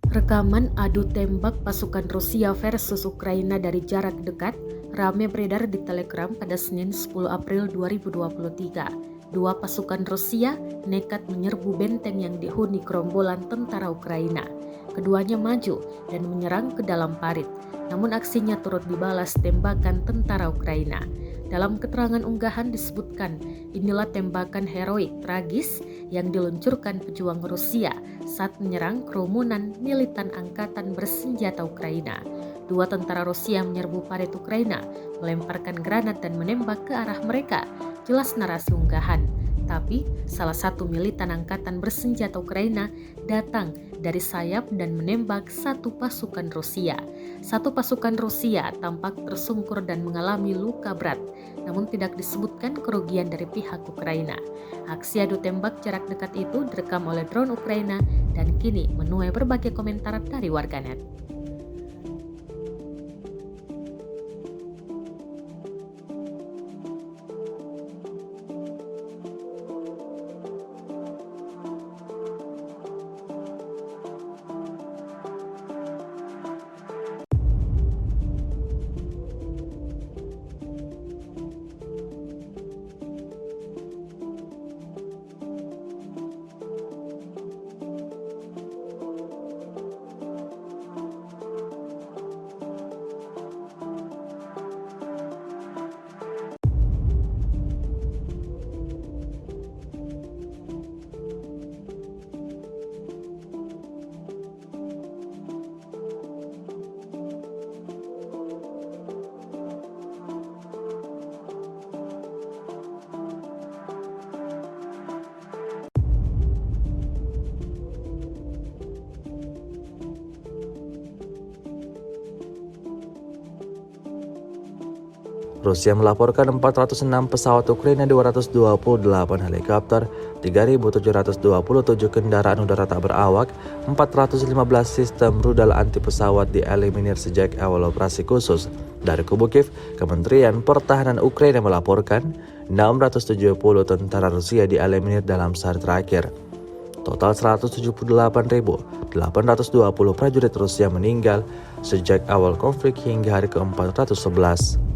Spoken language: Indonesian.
Rekaman adu tembak pasukan Rusia versus Ukraina dari jarak dekat ramai beredar di Telegram pada Senin 10 April 2023. Dua pasukan Rusia nekat menyerbu benteng yang dihuni gerombolan tentara Ukraina. Keduanya maju dan menyerang ke dalam parit, namun aksinya turut dibalas tembakan tentara Ukraina. Dalam keterangan unggahan disebutkan, inilah tembakan heroik tragis yang diluncurkan pejuang Rusia saat menyerang kerumunan militan angkatan bersenjata Ukraina. Dua tentara Rusia menyerbu parit Ukraina, melemparkan granat dan menembak ke arah mereka. Jelas narasi unggahan. Tapi salah satu militan angkatan bersenjata Ukraina datang dari sayap dan menembak satu pasukan Rusia. Satu pasukan Rusia tampak tersungkur dan mengalami luka berat, namun tidak disebutkan kerugian dari pihak Ukraina. Aksi adu tembak jarak dekat itu direkam oleh drone Ukraina dan kini menuai berbagai komentar dari warganet. Rusia melaporkan 406 pesawat Ukraina, 228 helikopter, 3.727 kendaraan udara tak berawak, 415 sistem rudal anti pesawat dieliminir sejak awal operasi khusus. Dari kubu Kiev, Kementerian Pertahanan Ukraina melaporkan 670 tentara Rusia dieliminir dalam sehari terakhir. Total 178.820 prajurit Rusia meninggal sejak awal konflik hingga hari ke-411.